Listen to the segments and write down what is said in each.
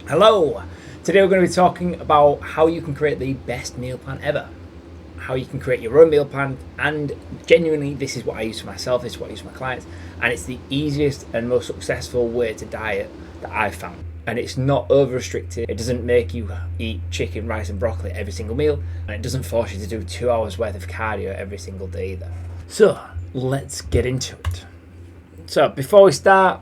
Hello! Today we're going to be talking about how you can create the best meal plan ever. How you can create your own meal plan, and genuinely this is what I use for myself, this is what I use for my clients, and it's the easiest and most successful way to diet that I've found. And it's not over restricted, it doesn't make you eat chicken, rice and broccoli every single meal, and it doesn't force you to do 2 hours worth of cardio every single day either. So let's get into it. So before we start,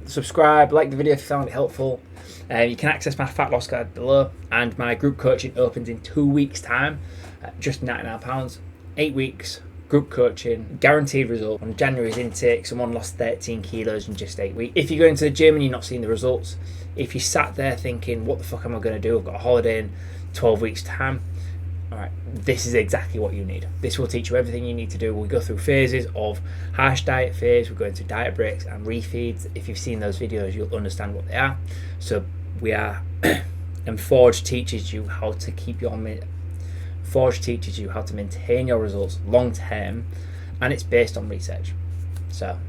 subscribe, like the video if you found it helpful. You can access my fat loss guide below, and my group coaching opens in 2 weeks' time at just £99. 8 weeks, group coaching, guaranteed result. On January's intake, someone lost 13 kilos in just 8 weeks. If you're going to the gym and you're not seeing the results, if you sat there thinking, what the fuck am I going to do? I've got a holiday in 12 weeks' time. Alright, this is exactly what you need. This will teach you everything you need to do. We go through phases of harsh diet phase, we're going through diet breaks and refeeds. If you've seen those videos, you'll understand what they are. So we are, and Forge teaches you how to keep your Forge teaches you how to maintain your results long term, and it's based on research. So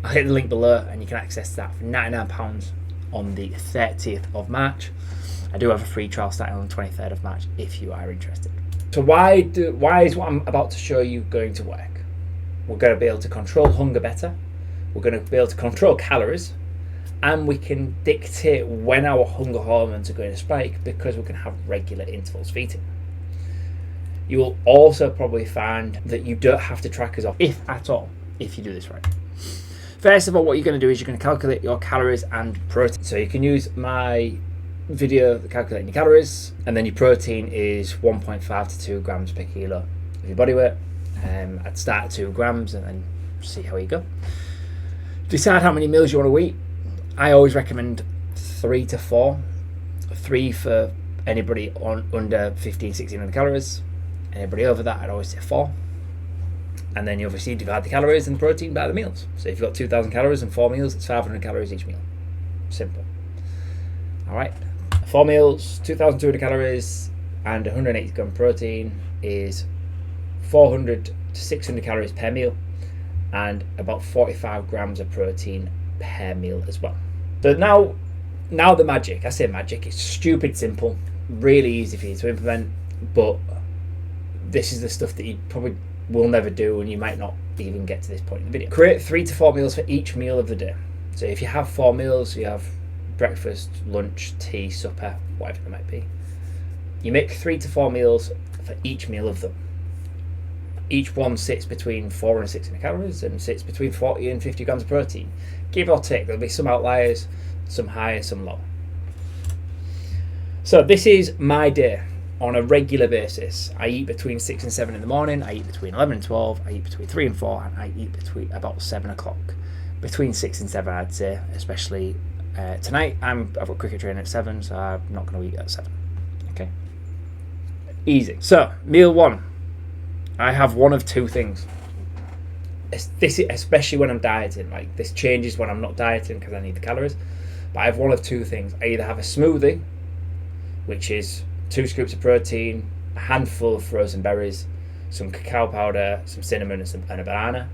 I'll hit the link below and you can access that for £99 on the 30th of March. I do have a free trial starting on the 23rd of March if you are interested. So why is what I'm about to show you going to work? We're going to be able to control hunger better. We're going to be able to control calories, and we can dictate when our hunger hormones are going to spike because we can have regular intervals of eating. You will also probably find that you don't have to track as often, if at all, if you do this right. First of all, what you're going to do is you're going to calculate your calories and protein. So you can use my video calculating your calories, and then your protein is 1.5 to 2 grams per kilo of your body weight. I'd start at 2 grams and then see how you go. Decide how many meals you want to eat. I always recommend 3 to 4. 3 for anybody on under 1600 calories. Anybody over that, I'd always say 4. And then you obviously divide the calories and the protein by the meals. So if you've got 2000 calories and 4 meals, it's 500 calories each meal. Simple. Alright, 4 meals, 2200 calories and 180 gram protein is 400 to 600 calories per meal, and about 45 grams of protein per meal as well. But now the magic. I say magic, it's stupid simple, really easy for you to implement, but this is the stuff that you probably will never do and you might not even get to this point in the video. Create 3 to 4 meals for each meal of the day. So if you have 4 meals, you have breakfast, lunch, tea, supper, whatever it might be. You make 3 to 4 meals for each meal of them. Each one sits between 400 and 600 calories and sits between 40 and 50 grams of protein. Give or take, there'll be some outliers, some higher, some low. So this is my day on a regular basis. I eat between 6 and 7 in the morning, I eat between 11 and 12, I eat between 3 and 4, and I eat between about 7 o'clock. Between 6 and 7 I'd say, especially tonight. I've got cricket training at 7, so I'm not going to eat at 7. Okay, easy. So meal 1, I have one of 2 things. This, especially when I'm dieting, like this changes when I'm not dieting because I need the calories. But I have one of 2 things. I either have a smoothie, which is 2 scoops of protein, a handful of frozen berries, some cacao powder, some cinnamon, and a banana.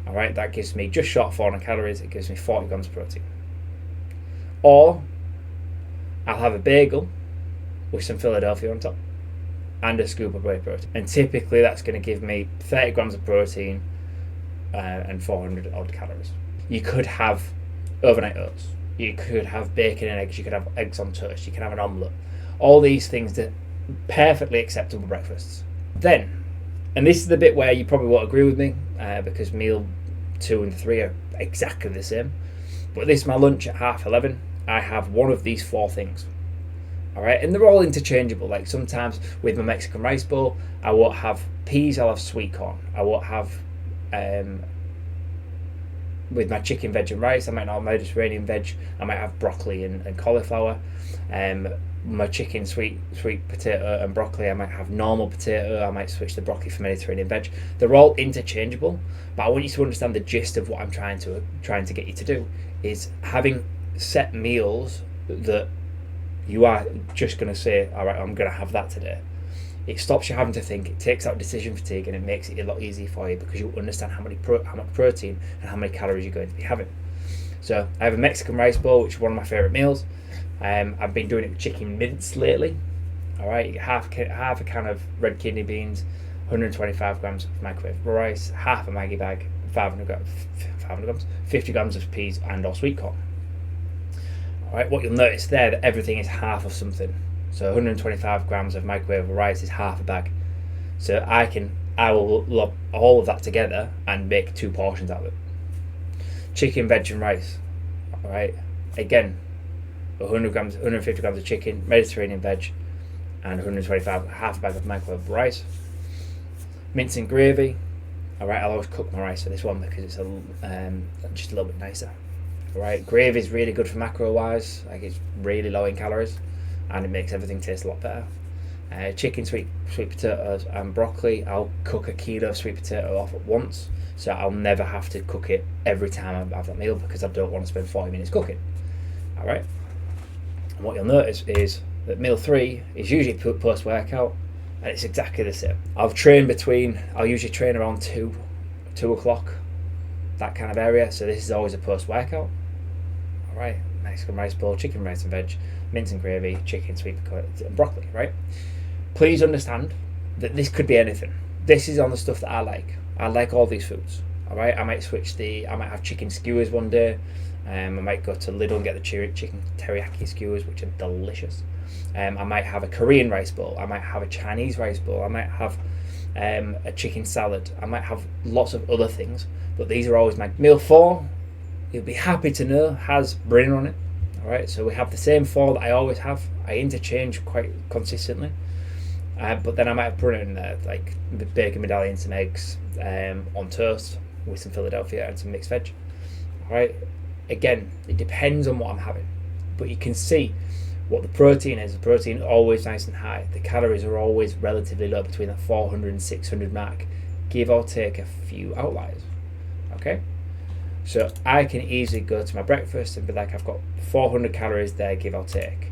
All right, that gives me just short of 400 calories. It gives me 40 grams of protein. Or I'll have a bagel with some Philadelphia on top and a scoop of whey protein. And typically that's going to give me 30 grams of protein and 400 odd calories. You could have overnight oats. You could have bacon and eggs. You could have eggs on toast. You can have an omelette. All these things are perfectly acceptable breakfasts. Then, and this is the bit where you probably won't agree with me because meal 2 and 3 are exactly the same. But this is my lunch at 11:30. I have one of these 4 things. All right, and they're all interchangeable. Like sometimes with my Mexican rice bowl, I won't have peas, I'll have sweet corn. I won't have, with my chicken, veg and rice, I might not have Mediterranean veg, I might have broccoli and cauliflower. My chicken, sweet potato and broccoli, I might have normal potato, I might switch the broccoli for Mediterranean veg. They're all interchangeable, but I want you to understand the gist of what I'm trying to get you to do is having set meals that you are just going to say, all right, I'm going to have that today. It stops you having to think, it takes out decision fatigue, and it makes it a lot easier for you because you understand how much protein and how many calories you're going to be having. So I have a Mexican rice bowl, which is one of my favourite meals. I've been doing it with chicken mince lately. All right, you get half a can of red kidney beans, 125 grams of microwave rice, half a Maggi bag, 500 grams, 50 grams of peas and or sweet corn. All right, what you'll notice there that everything is half of something. So 125 grams of microwave rice is half a bag. So I will lump all of that together and make 2 portions out of it. Chicken, veg, and rice. All right, again, 150 grams of chicken, Mediterranean veg, and 125, half a bag of microwave rice. Mince and gravy. All right, I'll always cook my rice for this one because it's just a little bit nicer. All right, gravy is really good for macro wise. Like, it's really low in calories, and it makes everything taste a lot better. Chicken, sweet potatoes, and broccoli. I'll cook a kilo of sweet potato off at once, so I'll never have to cook it every time I have that meal because I don't want to spend 40 minutes cooking. All right. And what you'll notice is that meal 3 is usually post workout, and it's exactly the same. I'll usually train around 2 o'clock, that kind of area. So this is always a post workout. All right, Mexican rice bowl, chicken, rice and veg, mince and gravy, chicken, sweet potato, and broccoli. Right. Please understand that this could be anything. This is on the stuff that I like. I like all these foods. All right, I might have chicken skewers one day. I might go to Lidl and get the chicken teriyaki skewers, which are delicious. I might have a Korean rice bowl. I might have a Chinese rice bowl. I might have a chicken salad. I might have lots of other things, but these are always my meal 4. You'll be happy to know has brinner on it. All right, so we have the same 4 that I always have. I interchange quite consistently, but then I might have brinner in there, like bacon medallion, some eggs on toast with some Philadelphia and some mixed veg. All right, again, it depends on what I'm having, but you can see what the protein is. The protein is always nice and high. The calories are always relatively low, between the 400 and 600 mark, give or take a few outliers. Okay, so I can easily go to my breakfast and be like, I've got 400 calories there, give or take.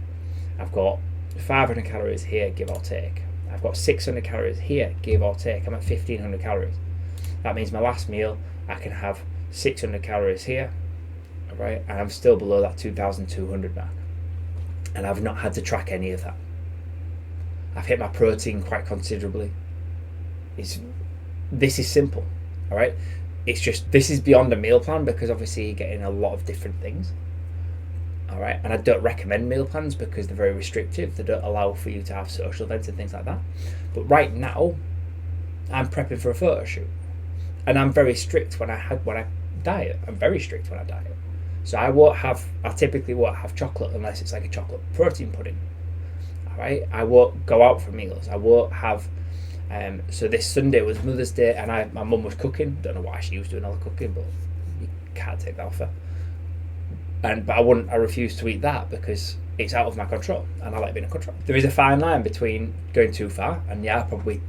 I've got 500 calories here, give or take. I've got 600 calories here, give or take. I'm at 1500 calories. That means my last meal, I can have 600 calories here, all right, and I'm still below that 2200 mark. And I've not had to track any of that. I've hit my protein quite considerably. This is simple, all right? It's just, this is beyond a meal plan because obviously you're getting a lot of different things, all right? And I don't recommend meal plans because they're very restrictive. They don't allow for you to have social events and things like that. But right now, I'm prepping for a photo shoot, and I'm very strict when I diet. I'm very strict when I diet. So I typically won't have chocolate unless it's like a chocolate protein pudding. All right, I won't go out for meals. I won't have. So this Sunday was Mother's Day, and my mum was cooking. Don't know why she was doing all the cooking, but you can't take that off her. But I refuse to eat that because it's out of my control, and I like being in control. There is a fine line between going too far, and I probably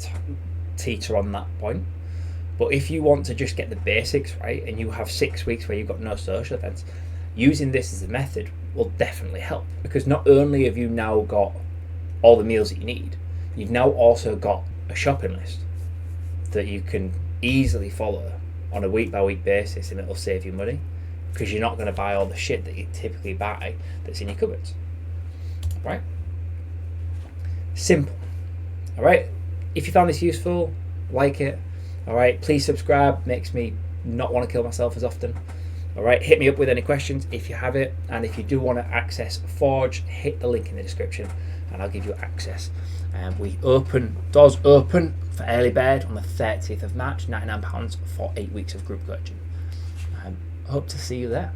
teeter on that point. But if you want to just get the basics right, and you have 6 weeks where you've got no social events, using this as a method will definitely help, because not only have you now got all the meals that you need, you've now also got a shopping list that you can easily follow on a week by week basis, and it'll save you money because you're not going to buy all the shit that you typically buy that's in your cupboards. Right? Simple. All right. If you found this useful, like it. All right. Please subscribe. Makes me not want to kill myself as often. All right. Hit me up with any questions if you have it, and if you do want to access Forge, hit the link in the description, and I'll give you access. Doors open for early bird on the 30th of March, £99 for 8 weeks of group coaching. Hope to see you there.